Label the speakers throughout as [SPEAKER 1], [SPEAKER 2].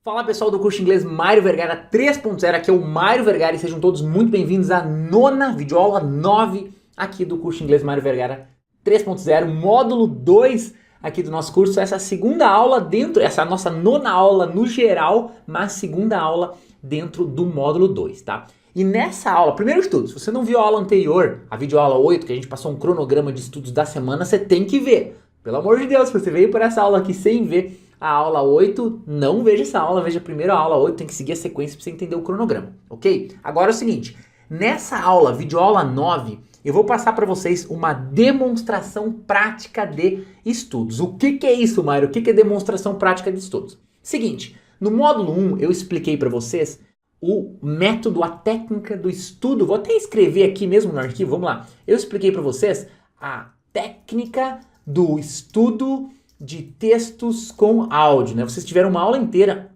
[SPEAKER 1] Fala pessoal do curso de inglês Mário Vergara 3.0, aqui é o Mário Vergara e sejam todos muito bem-vindos à nona videoaula 9 aqui do curso de inglês Mário Vergara 3.0, módulo 2 aqui do nosso curso. Essa é a segunda aula dentro, essa é a nossa nona aula no geral, mas segunda aula dentro do módulo 2, tá? E nessa aula, primeiro de tudo, se você não viu a aula anterior, a videoaula 8, que a gente passou um cronograma de estudos da semana, você tem que ver. Pelo amor de Deus, se você veio por essa aula aqui sem ver a aula 8, não veja essa aula, veja primeiro a aula 8, tem que seguir a sequência para você entender o cronograma, ok? Agora é o seguinte, nessa aula, videoaula 9, eu vou passar para vocês uma demonstração prática de estudos. O que é isso, Mário? O que é demonstração prática de estudos? Seguinte, no módulo 1 eu expliquei para vocês o método, a técnica do estudo. Vou até escrever aqui mesmo no arquivo, vamos lá. Eu expliquei para vocês a técnica do estudo de textos com áudio, né? Vocês tiveram uma aula inteira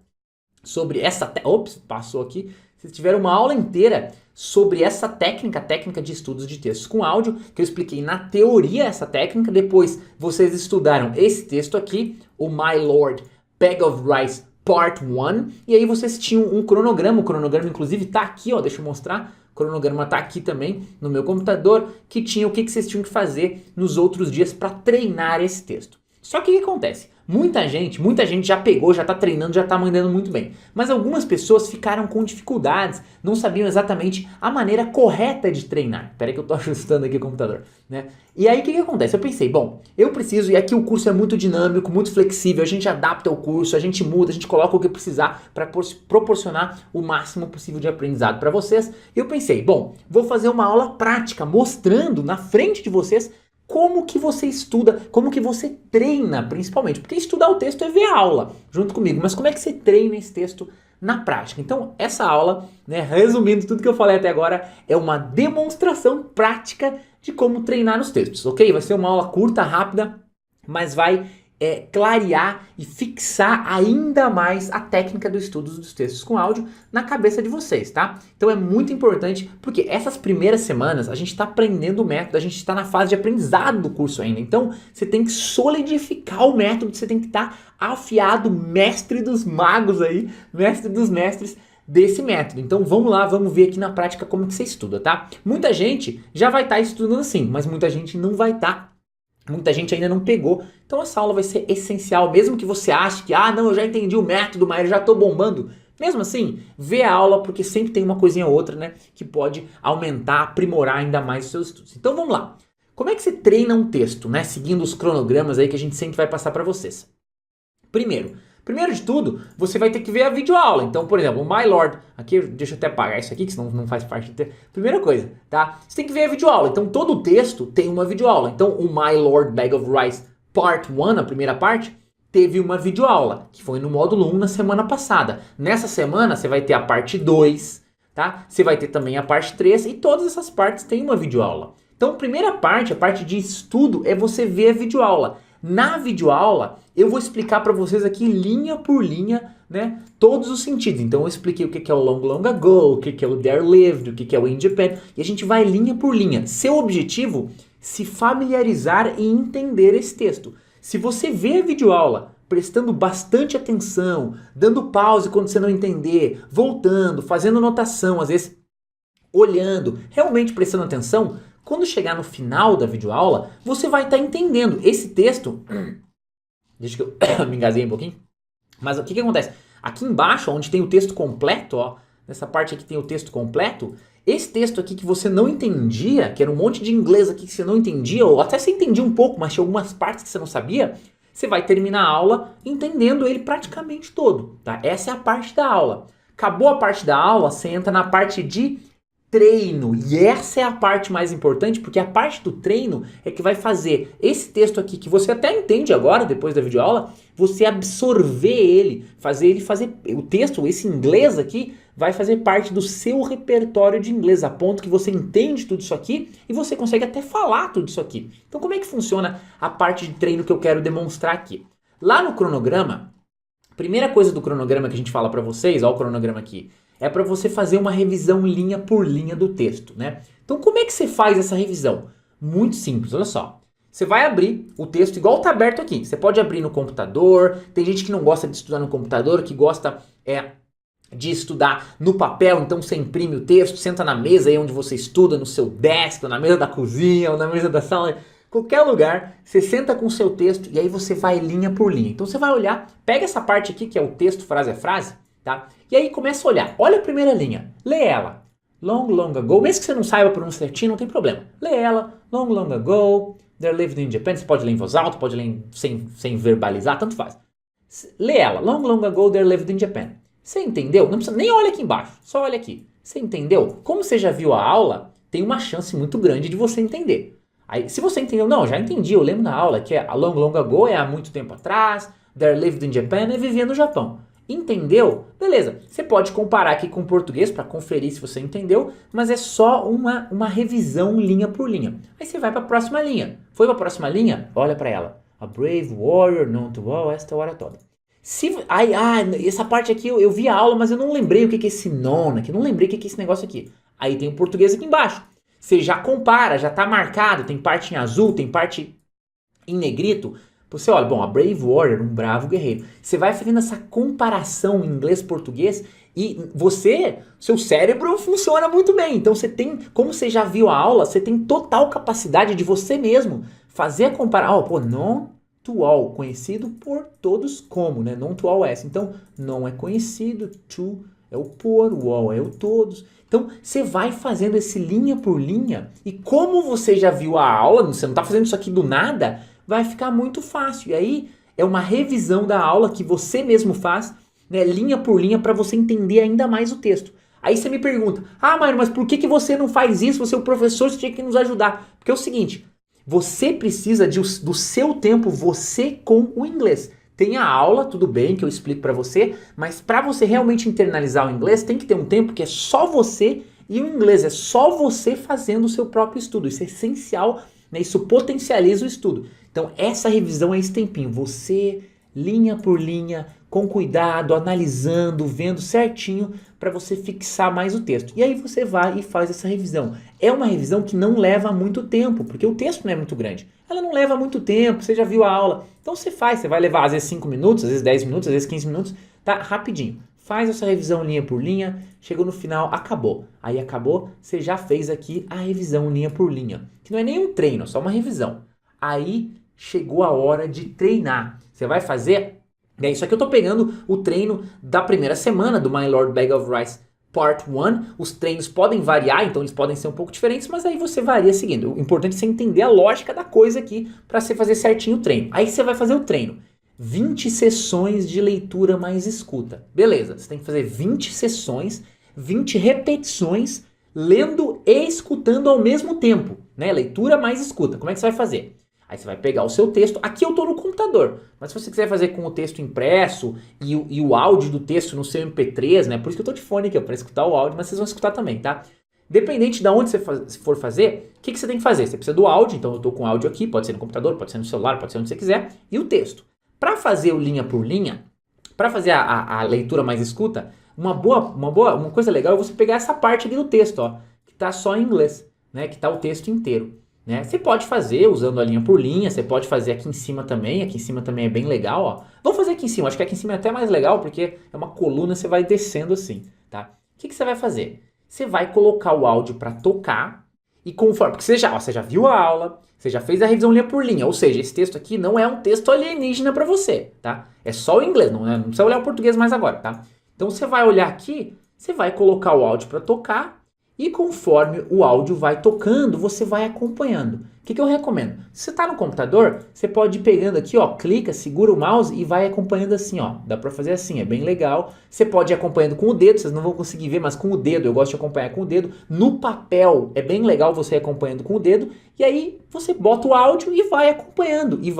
[SPEAKER 1] sobre essa... Ops, passou aqui. Vocês tiveram uma aula inteira sobre essa técnica, a técnica de estudos de textos com áudio, que eu expliquei na teoria essa técnica. Depois vocês estudaram esse texto aqui, o My Lord Bag of Rice Part 1. E aí vocês tinham um cronograma. O cronograma inclusive tá aqui, ó, deixa eu mostrar. O cronograma tá aqui também no meu computador, que tinha o que vocês tinham que fazer nos outros dias para treinar esse texto. Só que o que acontece? Muita gente já pegou, já está treinando, já está mandando muito bem. Mas algumas pessoas ficaram com dificuldades, não sabiam exatamente a maneira correta de treinar. Espera aí que eu estou ajustando aqui o computador, né? E aí o que acontece? Eu pensei, bom, eu preciso, e aqui o curso é muito dinâmico, muito flexível, a gente adapta o curso, a gente muda, a gente coloca o que precisar para proporcionar o máximo possível de aprendizado para vocês. E eu pensei, bom, vou fazer uma aula prática mostrando na frente de vocês como que você estuda, como que você treina, principalmente. Porque estudar o texto é ver a aula junto comigo, mas como é que você treina esse texto na prática? Então, essa aula, né, resumindo tudo que eu falei até agora, é uma demonstração prática de como treinar os textos, ok? Vai ser uma aula curta, rápida, mas vai clarear e fixar ainda mais a técnica do estudo dos textos com áudio na cabeça de vocês, tá? Então é muito importante, porque essas primeiras semanas a gente está aprendendo o método, a gente está na fase de aprendizado do curso ainda. Então você tem que solidificar o método, você tem que estar afiado, mestre dos magos aí, mestre dos mestres desse método. Então vamos lá, vamos ver aqui na prática como que você estuda, tá? Muita gente já vai estar estudando assim, mas muita gente não vai estar. Muita gente ainda não pegou, então essa aula vai ser essencial, mesmo que você ache que, não, eu já entendi o método, mas eu já estou bombando. Mesmo assim, vê a aula, porque sempre tem uma coisinha ou outra, né, que pode aumentar, aprimorar ainda mais os seus estudos. Então vamos lá. Como é que você treina um texto, né, seguindo os cronogramas aí que a gente sempre vai passar para vocês? Primeiro de tudo, você vai ter que ver a videoaula. Então, por exemplo, o My Lord, aqui, deixa eu até apagar isso aqui, que senão não faz parte do texto. Primeira coisa, tá? Você tem que ver a videoaula. Então, todo o texto tem uma videoaula. Então, o My Lord Bag of Rice Part 1, a primeira parte, teve uma videoaula, que foi no módulo 1 na semana passada. Nessa semana, você vai ter a parte 2, tá? Você vai ter também a parte 3 e todas essas partes têm uma videoaula. Então, a primeira parte, a parte de estudo, é você ver a videoaula. Na videoaula, eu vou explicar para vocês aqui linha por linha, né, todos os sentidos. Então eu expliquei o que é o long, long ago, o que é o there lived, o que é o in Japan, e a gente vai linha por linha. Seu objetivo, se familiarizar e entender esse texto. Se você vê a videoaula prestando bastante atenção, dando pause quando você não entender, voltando, fazendo anotação, às vezes olhando, realmente prestando atenção, quando chegar no final da videoaula, você vai estar entendendo esse texto. Deixa que eu me engasguei um pouquinho. Mas o que acontece? Aqui embaixo, onde tem o texto completo, ó, nessa parte aqui tem o texto completo, esse texto aqui que você não entendia, que era um monte de inglês aqui que você não entendia, ou até você entendia um pouco, mas tinha algumas partes que você não sabia, você vai terminar a aula entendendo ele praticamente todo, tá? Essa é a parte da aula. Acabou a parte da aula, você entra na parte de treino, e essa é a parte mais importante, porque a parte do treino é que vai fazer esse texto aqui, que você até entende agora, depois da videoaula, você absorver ele fazer o texto, esse inglês aqui, vai fazer parte do seu repertório de inglês, a ponto que você entende tudo isso aqui e você consegue até falar tudo isso aqui. Então como é que funciona a parte de treino que eu quero demonstrar aqui? Lá no cronograma, a primeira coisa do cronograma que a gente fala para vocês, ó o cronograma aqui, é para você fazer uma revisão linha por linha do texto, né? Então como é que você faz essa revisão? Muito simples, olha só. Você vai abrir o texto igual tá aberto aqui. Você pode abrir no computador. Tem gente que não gosta de estudar no computador, que gosta de estudar no papel. Então você imprime o texto, senta na mesa aí onde você estuda, no seu desk, ou na mesa da cozinha, ou na mesa da sala. Qualquer lugar, você senta com o seu texto e aí você vai linha por linha. Então você vai olhar, pega essa parte aqui que é o texto, frase a frase, tá? E aí começa a olhar. Olha a primeira linha, lê ela. Long, long ago, mesmo que você não saiba pronunciar certinho, não tem problema. Lê ela, long, long ago, there lived in Japan. Você pode ler em voz alta, pode ler sem verbalizar, tanto faz. Lê ela, long, long ago, there lived in Japan. Você entendeu? Não precisa, nem olha aqui embaixo, só olha aqui. Você entendeu? Como você já viu a aula, tem uma chance muito grande de você entender. Aí, se você entendeu, não, já entendi, eu lembro na aula que a long, long ago é há muito tempo atrás, there lived in Japan é vivia no Japão. Entendeu? Beleza. Você pode comparar aqui com o português para conferir se você entendeu, mas é só uma revisão linha por linha. Aí você vai para a próxima linha. Foi para a próxima linha? Olha para ela. A brave warrior known to all, esta hora toda. Essa parte aqui eu vi a aula, mas eu não lembrei o que é esse non aqui, não lembrei o que é esse negócio aqui. Aí tem o português aqui embaixo. Você já compara, já está marcado, tem parte em azul, tem parte em negrito. Você olha, bom, a brave warrior, um bravo guerreiro. Você vai fazendo essa comparação inglês-português e seu cérebro funciona muito bem. Então você tem, como você já viu a aula, você tem total capacidade de você mesmo fazer a comparação. Non to all, conhecido por todos como, né? Non to all S. Então, non é conhecido, to é o por, o all é o todos. Então, você vai fazendo esse linha por linha e como você já viu a aula, você não está fazendo isso aqui do nada, vai ficar muito fácil. E aí, é uma revisão da aula que você mesmo faz, né, linha por linha, para você entender ainda mais o texto. Aí você me pergunta, Mário, mas por que você não faz isso? Você é o professor, você tinha que nos ajudar. Porque é o seguinte, você precisa do seu tempo, você com o inglês. Tem a aula, tudo bem, que eu explico para você, mas para você realmente internalizar o inglês, tem que ter um tempo que é só você e o inglês, é só você fazendo o seu próprio estudo. Isso é essencial, né? Isso potencializa o estudo. Então essa revisão é esse tempinho, você linha por linha, com cuidado, analisando, vendo certinho para você fixar mais o texto. E aí você vai e faz essa revisão. É uma revisão que não leva muito tempo, porque o texto não é muito grande. Ela não leva muito tempo, você já viu a aula. Então você vai levar às vezes 5 minutos, às vezes 10 minutos, às vezes 15 minutos, tá? Rapidinho. Faz essa revisão linha por linha, chegou no final, acabou. Aí acabou, você já fez aqui a revisão linha por linha, que não é nem um treino, é só uma revisão. Aí chegou a hora de treinar. Você vai fazer... Isso aqui eu tô pegando o treino da primeira semana do My Lord Bag of Rice Part 1. Os treinos podem variar, então eles podem ser um pouco diferentes, mas aí você varia seguindo. O importante é você entender a lógica da coisa aqui para você fazer certinho o treino. Aí você vai fazer o treino. 20 sessões de leitura mais escuta. Beleza, você tem que fazer 20 sessões, 20 repetições, lendo e escutando ao mesmo tempo, né? Leitura mais escuta. Como é que você vai fazer? Aí você vai pegar o seu texto, aqui eu estou no computador, mas se você quiser fazer com o texto impresso e o áudio do texto no seu MP3, né? Por isso que eu estou de fone aqui, para escutar o áudio, mas vocês vão escutar também, tá? Dependente de onde você for fazer, o que você tem que fazer? Você precisa do áudio, então eu estou com o áudio aqui, pode ser no computador, pode ser no celular, pode ser onde você quiser, e o texto. Para fazer o linha por linha, para fazer a leitura mais escuta, uma coisa legal é você pegar essa parte aqui do texto, ó, que está só em inglês, né? Que está o texto inteiro. Né? Você pode fazer usando a linha por linha, você pode fazer aqui em cima também é bem legal, ó. Vamos fazer aqui em cima, acho que aqui em cima é até mais legal porque é uma coluna, você vai descendo assim, tá? O que você vai fazer? Você vai colocar o áudio para tocar e conforme, porque você já viu a aula, você já fez a revisão linha por linha, ou seja, esse texto aqui não é um texto alienígena para você, tá? É só o inglês, não precisa olhar o português mais agora, tá? Então você vai olhar aqui, você vai colocar o áudio para tocar. E conforme o áudio vai tocando, você vai acompanhando. O que eu recomendo? Se você está no computador, você pode ir pegando aqui, ó, clica, segura o mouse e vai acompanhando assim, ó. Dá para fazer assim, é bem legal. Você pode ir acompanhando com o dedo, vocês não vão conseguir ver, mas com o dedo, eu gosto de acompanhar com o dedo. No papel, é bem legal você ir acompanhando com o dedo. E aí, você bota o áudio e vai acompanhando. E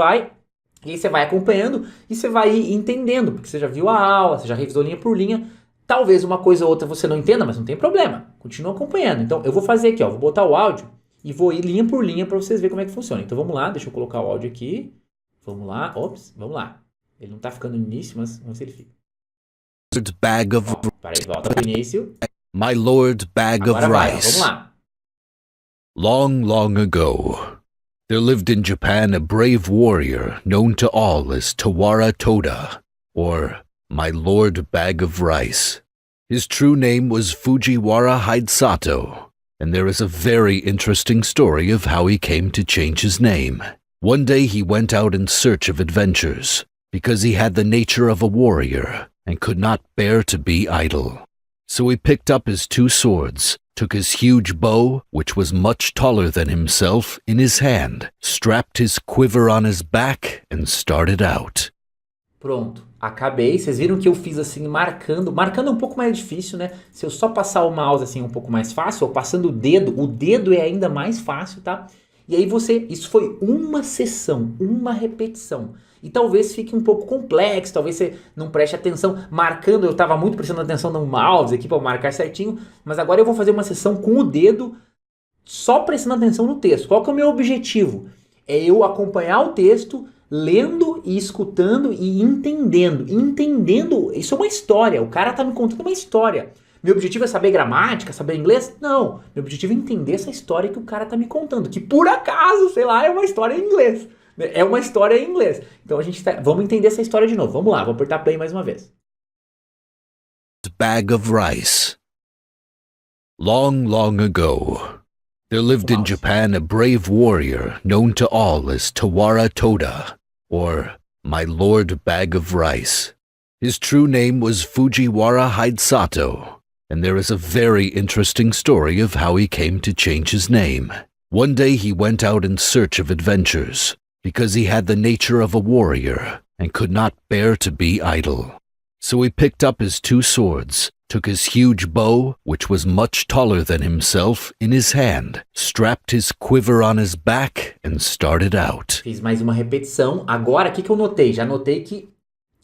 [SPEAKER 1] aí você vai acompanhando e você vai ir entendendo, porque você já viu a aula, você já revisou linha por linha. Talvez uma coisa ou outra você não entenda, mas não tem problema. Continua acompanhando. Então, eu vou fazer aqui, ó. Vou botar o áudio e vou ir linha por linha para vocês verem como é que funciona. Então, vamos lá. Deixa eu colocar o áudio aqui. Vamos lá. Ops, vamos lá. Ele não tá ficando no início, mas vamos ver se ele fica.
[SPEAKER 2] Bag of...
[SPEAKER 1] Peraí, volta pro início.
[SPEAKER 2] My Lord Bag
[SPEAKER 1] Agora
[SPEAKER 2] of
[SPEAKER 1] vai, ó.
[SPEAKER 2] Rice.
[SPEAKER 1] Vamos lá.
[SPEAKER 2] Long, long ago, There lived in Japan a brave warrior known to all as Tawara Toda, or My Lord Bag of Rice. His true name was Fujiwara Hidesato, and there is a very interesting story of how he came to change his name. One day he went out in search of adventures, because he had the nature of a warrior and could not bear to be idle. So he picked up his 2 swords, took his huge bow, which was much taller than himself, in his hand, strapped his quiver on his back, and started out.
[SPEAKER 1] Pronto, acabei. Vocês viram que eu fiz assim, marcando. Marcando é um pouco mais difícil, né? Se eu só passar o mouse assim, é um pouco mais fácil, ou passando o dedo é ainda mais fácil, tá? E aí isso foi uma sessão, uma repetição. E talvez fique um pouco complexo, talvez você não preste atenção. Marcando, eu estava muito prestando atenção no mouse aqui para marcar certinho, mas agora eu vou fazer uma sessão com o dedo, só prestando atenção no texto. Qual que é o meu objetivo? É eu acompanhar o texto, lendo e escutando e entendendo. Entendendo, isso é uma história, o cara tá me contando uma história. Meu objetivo é saber gramática, saber inglês? Não, meu objetivo é entender essa história que o cara tá me contando, que por acaso, sei lá, é uma história em inglês. É uma história em inglês. Então vamos entender essa história de novo. Vamos lá, vou apertar play mais uma vez.
[SPEAKER 2] Bag of Rice. Long, long ago, there lived in Japan a brave warrior known to all as Tawara Toda, or My Lord Bag of Rice. His true name was Fujiwara Hidesato, and there is a very interesting story of how he came to change his name. One day he went out in search of adventures, because he had the nature of a warrior and could not bear to be idle. So he picked up his 2 swords, took his huge bow, which was much taller than himself, in his hand, strapped his quiver on his back, and started out.
[SPEAKER 1] Fiz mais uma repetição. Agora, o que eu notei? Já notei que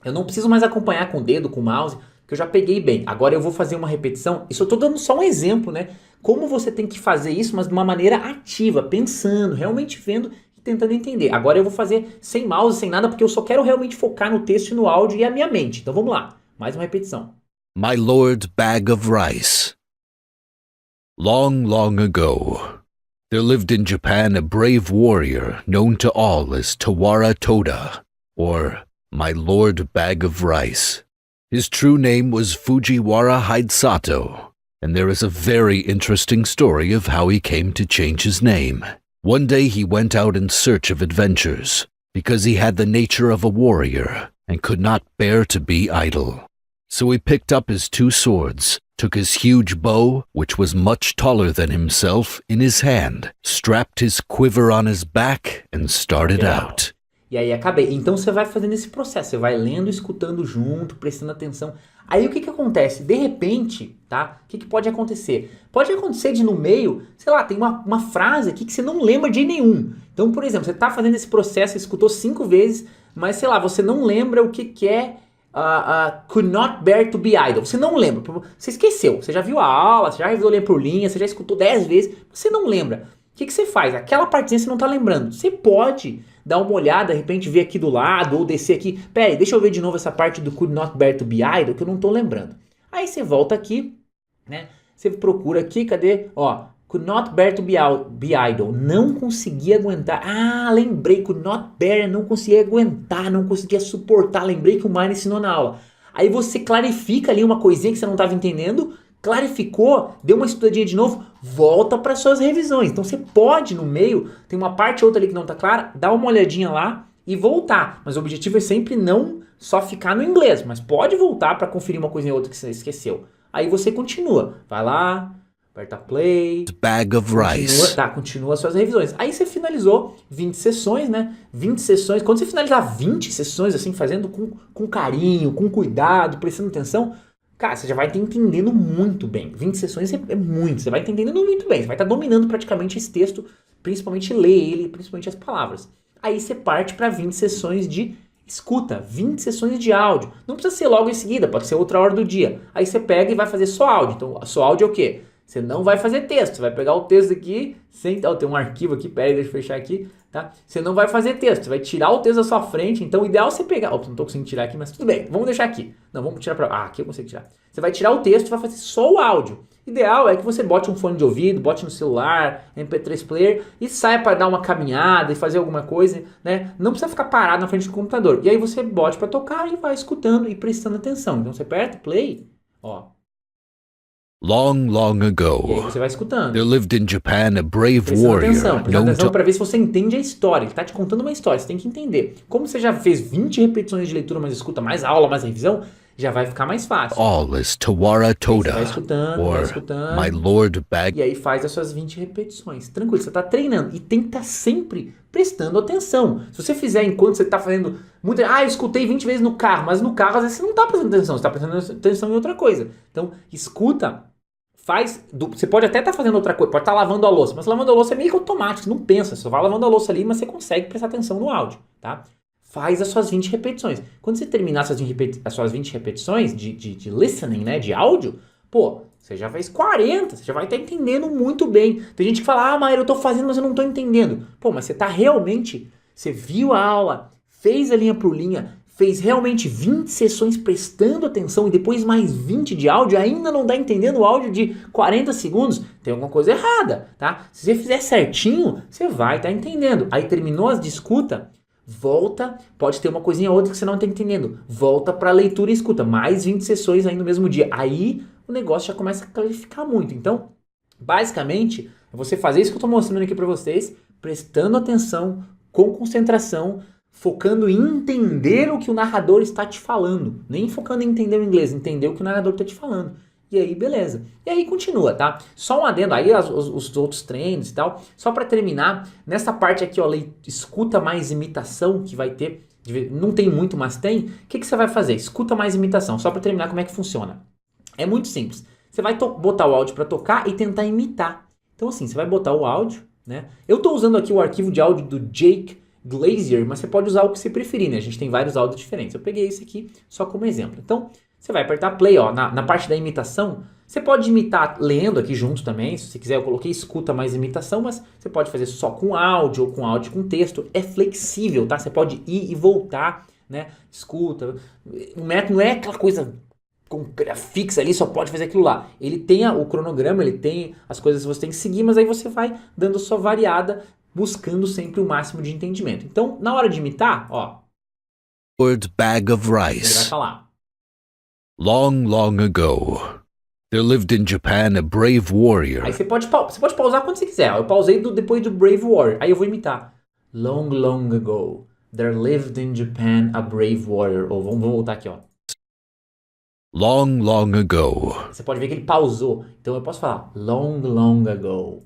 [SPEAKER 1] eu não preciso mais acompanhar com o dedo, com o mouse, que eu já peguei bem. Agora eu vou fazer uma repetição. Isso eu tô dando só um exemplo, né? Como você tem que fazer isso, mas de uma maneira ativa, pensando, realmente vendo, tentando entender. Agora eu vou fazer sem mouse, sem nada, porque eu só quero realmente focar no texto e no áudio e a minha mente. Então vamos lá, mais uma repetição.
[SPEAKER 2] My Lord Bag of Rice. Long, long ago, there lived in Japan a brave warrior known to all as Tawara Toda, or My Lord Bag of Rice. His true name was Fujiwara Hidesato, and there is a very interesting story of how he came to change his name. One day he went out in search of adventures, because he had the nature of a warrior and could not bear to be idle. So he picked up his 2 swords, took his huge bow, which was much taller than himself, in his hand, strapped his quiver on his back, and started out.
[SPEAKER 1] E aí acabei. Então você vai fazendo esse processo, você vai lendo, escutando junto, prestando atenção. Aí o que acontece? De repente, tá? O que pode acontecer? Pode acontecer de no meio, sei lá, tem uma frase aqui que você não lembra de nenhum. Então, por exemplo, você tá fazendo esse processo, você escutou 5 vezes, mas sei lá, você não lembra o que é could not bear to be idle. Você não lembra, você esqueceu. Você já viu a aula, você já revisou linha por linha, você já escutou 10 vezes, você não lembra. O que você faz? Aquela partezinha você não tá lembrando. Você pode dar uma olhada, de repente ver aqui do lado, ou descer aqui. Pera aí, deixa eu ver de novo essa parte do could not bear to be idle, que eu não tô lembrando. Aí você volta aqui, né? Você procura aqui, cadê? Ó, could not bear to be idle. Não conseguia aguentar. Ah, lembrei, could not bear, não conseguia aguentar, não conseguia suportar. Lembrei que o Mário ensinou na aula. Aí você clarifica ali uma coisinha que você não estava entendendo, clarificou, deu uma estudadinha de novo, volta para suas revisões. Então você pode no meio, tem uma parte ou outra ali que não está clara, dá uma olhadinha lá e voltar. Mas o objetivo é sempre não só ficar no inglês, mas pode voltar para conferir uma coisa ou outra que você esqueceu. Aí você continua, vai lá, aperta play,
[SPEAKER 2] Bag of Rice.
[SPEAKER 1] Continua suas revisões. Aí você finalizou 20 sessões, né? 20 sessões. Quando você finalizar 20 sessões, assim, fazendo com carinho, com cuidado, prestando atenção, cara, você já vai estar entendendo muito bem. 20 sessões é muito, você vai estar entendendo muito bem. Você vai estar dominando praticamente esse texto, principalmente ler ele, principalmente as palavras. Aí você parte para 20 sessões de escuta, 20 sessões de áudio. Não precisa ser logo em seguida, pode ser outra hora do dia. Aí você pega e vai fazer só áudio. Então, só áudio é o quê? Você não vai fazer texto, você vai pegar o texto aqui, tem um arquivo aqui, peraí, deixa eu fechar aqui, tá? Você não vai fazer texto, você vai tirar o texto da sua frente, então o ideal é você pegar, não tô conseguindo tirar aqui, mas tudo bem, vamos deixar aqui. Não, vamos tirar aqui eu consigo tirar. Você vai tirar o texto e vai fazer só o áudio. Ideal é que você bote um fone de ouvido, bote no celular, MP3 player e saia para dar uma caminhada e fazer alguma coisa, né? Não precisa ficar parado na frente do computador. E aí você bote para tocar e vai escutando e prestando atenção. Então você aperta play, ó.
[SPEAKER 2] Long, long
[SPEAKER 1] E aí
[SPEAKER 2] ago,
[SPEAKER 1] você vai escutando.
[SPEAKER 2] there lived in Japan a brave
[SPEAKER 1] Prestando
[SPEAKER 2] warrior
[SPEAKER 1] atenção
[SPEAKER 2] known to
[SPEAKER 1] para ver se você entende a história. Ele tá te contando uma história, você tem que entender. Como você já fez 20 repetições de leitura, mais escuta, mais aula, mais revisão, já vai ficar mais fácil.
[SPEAKER 2] all as Tawara
[SPEAKER 1] Você
[SPEAKER 2] Toda,
[SPEAKER 1] vai escutando,
[SPEAKER 2] or my Lord Bag.
[SPEAKER 1] E aí faz as suas 20 repetições. Tranquilo, você tá treinando. E tem que estar sempre prestando atenção. Se você fizer enquanto você tá fazendo... eu escutei 20 vezes no carro. Mas no carro, às vezes, você não tá prestando atenção. Você tá prestando atenção em outra coisa. Então, escuta... Você pode até estar fazendo outra coisa, pode estar lavando a louça, mas lavando a louça é meio que automático, você não pensa, você só vai lavando a louça ali, mas você consegue prestar atenção no áudio, tá? Faz as suas 20 repetições. Quando você terminar as suas 20 repetições de listening, né, de áudio, você já fez 40, você já vai estar entendendo muito bem. Tem gente que fala, Maíra, eu tô fazendo, mas eu não tô entendendo. Mas você tá realmente, você viu a aula, fez a linha por linha, fez realmente 20 sessões prestando atenção e depois mais 20 de áudio, ainda não tá entendendo o áudio de 40 segundos, tem alguma coisa errada, tá? Se você fizer certinho, você vai estar entendendo. Aí terminou as de escuta, volta, pode ter uma coisinha ou outra que você não está entendendo, volta para leitura e escuta, mais 20 sessões aí no mesmo dia. Aí o negócio já começa a clarificar muito. Então, basicamente, é você fazer isso que eu estou mostrando aqui para vocês, prestando atenção, com concentração, focando em entender o que o narrador está te falando. Nem focando em entender o inglês, entender o que o narrador está te falando. E aí, beleza. E aí continua, tá? Só um adendo aí, os outros treinos e tal. Só para terminar, nessa parte aqui, ó, escuta mais imitação que vai ter. Não tem muito, mas tem. O que você vai fazer? Escuta mais imitação. Só para terminar, como é que funciona? É muito simples. Você vai botar o áudio para tocar e tentar imitar. Então assim, você vai botar o áudio, né? Eu estou usando aqui o arquivo de áudio do Jake Glazier, mas você pode usar o que você preferir, né? A gente tem vários áudios diferentes. Eu peguei esse aqui só como exemplo. Então, você vai apertar play, ó, na parte da imitação. Você pode imitar lendo aqui junto também, se você quiser. Eu coloquei escuta mais imitação, mas você pode fazer só com áudio ou com áudio com texto. É flexível, tá? Você pode ir e voltar, né? Escuta. O método não é aquela coisa fixa ali, só pode fazer aquilo lá. Ele tem o cronograma, ele tem as coisas que você tem que seguir, mas aí você vai dando sua variada, buscando sempre o máximo de entendimento. Então, na hora de imitar, ó,
[SPEAKER 2] Lord Bag of
[SPEAKER 1] ele vai
[SPEAKER 2] Rice.
[SPEAKER 1] falar.
[SPEAKER 2] Long, long ago, there lived in Japan a brave warrior.
[SPEAKER 1] Aí você pode pausar quando você quiser. Eu pausei depois do Brave Warrior. Aí eu vou imitar. Long, long ago, there lived in Japan a brave warrior. Ou vamos voltar aqui, ó.
[SPEAKER 2] Long, long ago,
[SPEAKER 1] Você pode ver que ele pausou. Então eu posso falar long, long ago.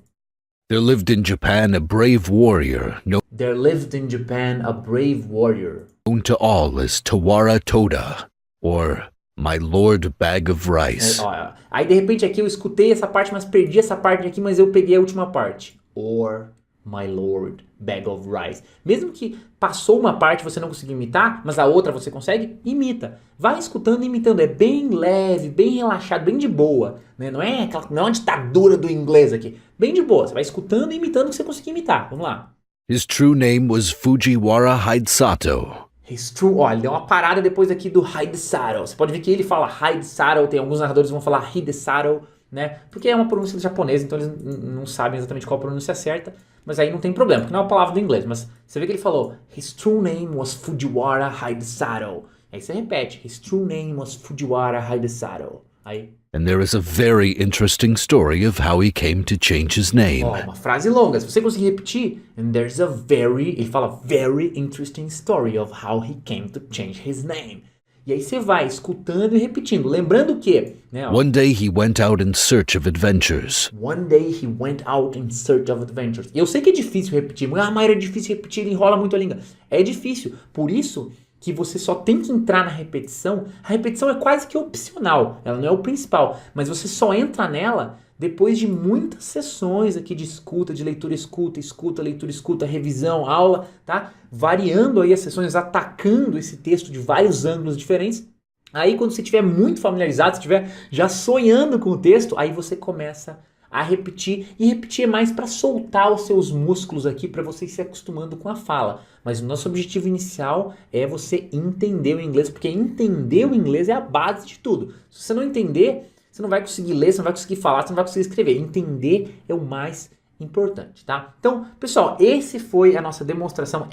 [SPEAKER 2] there lived in Japan a brave warrior
[SPEAKER 1] There lived in Japan a brave warrior.
[SPEAKER 2] known to all as Tawara Toda, or my Lord Bag of Rice.
[SPEAKER 1] Ó, aí de repente aqui eu escutei essa parte, mas perdi essa parte aqui, mas eu peguei a última parte. Or my lord, bag of rice. Mesmo que passou uma parte e você não conseguiu imitar, mas a outra você consegue, imita. Vai escutando e imitando. É bem leve, bem relaxado, bem de boa. Né? Não é uma ditadura do inglês aqui. Bem de boa. Você vai escutando e imitando o que você conseguir imitar. Vamos lá.
[SPEAKER 2] His true name was Fujiwara Hidesato.
[SPEAKER 1] His true... Ó, ele deu uma parada depois aqui do Hidesato. Você pode ver que ele fala Hidesato. Tem alguns narradores que vão falar Hidesato, né? Porque é uma pronúncia japonesa, então eles não sabem exatamente qual a pronúncia certa. Mas aí não tem problema, porque não é uma palavra do inglês. Mas você vê que ele falou, his true name was Fujiwara Hidesato. Aí você repete, his true name was Fujiwara Hidesato. Aí...
[SPEAKER 2] And there is a very interesting story of how he came to change his name.
[SPEAKER 1] Ó, uma frase longa. Se você conseguir repetir, and there's a ele fala, very interesting story of how he came to change his name. E aí você vai escutando e repetindo. Lembrando que... Né, ó,
[SPEAKER 2] One day he went out in search of adventures.
[SPEAKER 1] One day he went out in search of adventures. Eu sei que é difícil repetir. Maíra, é difícil repetir, ele enrola muito a língua. É difícil. Por isso que você só tem que entrar na repetição. A repetição é quase que opcional. Ela não é o principal. Mas você só entra nela depois de muitas sessões aqui de escuta, de leitura, escuta, leitura, escuta, revisão, aula, tá? Variando aí as sessões, atacando esse texto de vários ângulos diferentes. Aí quando você estiver muito familiarizado, você estiver já sonhando com o texto, aí você começa a repetir, e repetir é mais para soltar os seus músculos aqui, para você ir se acostumando com a fala. Mas o nosso objetivo inicial é você entender o inglês, porque entender o inglês é a base de tudo. Se você não entender, você não vai conseguir ler, você não vai conseguir falar, você não vai conseguir escrever. Entender é o mais importante, tá? Então, pessoal, essa foi a nossa demonstração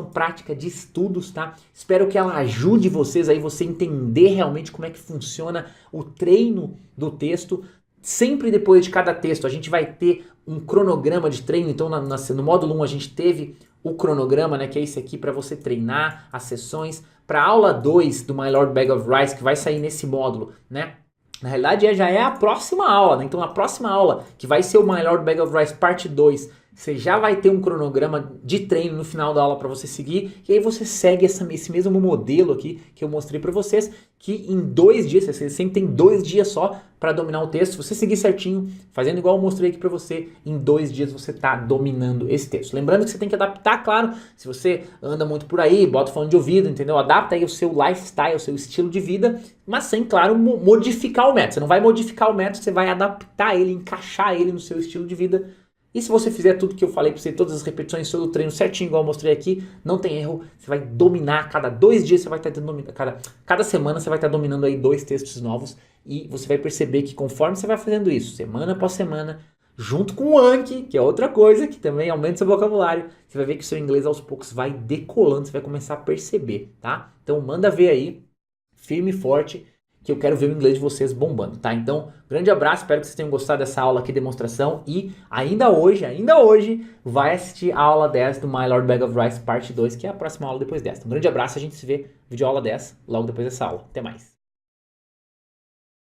[SPEAKER 1] prática de estudos, tá? Espero que ela ajude vocês aí, você entender realmente como é que funciona o treino do texto. Sempre depois de cada texto a gente vai ter um cronograma de treino. Então no módulo 1 a gente teve o cronograma, né, que é esse aqui para você treinar as sessões. Para a aula 2 do My Lord Bag of Rice, que vai sair nesse módulo, né? Na realidade já é a próxima aula, né? Então a próxima aula, que vai ser o My Lord Bag of Rice parte 2, você já vai ter um cronograma de treino no final da aula para você seguir. E aí você segue esse mesmo modelo aqui que eu mostrei para vocês, que em 2 dias, você sempre tem 2 dias só para dominar o texto. Se você seguir certinho, fazendo igual eu mostrei aqui para você, em 2 dias você está dominando esse texto. Lembrando que você tem que adaptar, claro, se você anda muito por aí, bota o fone de ouvido, entendeu? Adapta aí o seu lifestyle, o seu estilo de vida, mas sem, claro, modificar o método. Você não vai modificar o método, você vai adaptar ele, encaixar ele no seu estilo de vida. E se você fizer tudo que eu falei para você, todas as repetições, todo o treino certinho, igual eu mostrei aqui, não tem erro, você vai dominar, cada 2 dias você vai estar dominando, cada semana você vai estar dominando aí 2 textos novos, e você vai perceber que conforme você vai fazendo isso, semana após semana, junto com o Anki, que é outra coisa que também aumenta seu vocabulário, você vai ver que o seu inglês aos poucos vai decolando, você vai começar a perceber, tá? Então manda ver aí, firme e forte, que eu quero ver o inglês de vocês bombando, tá? Então, grande abraço, espero que vocês tenham gostado dessa aula aqui, demonstração, e ainda hoje, vai assistir a aula 10 do My Lord Bag of Rice parte 2, que é a próxima aula depois dessa. Um grande abraço, a gente se vê vídeo aula 10 logo depois dessa aula. Até mais.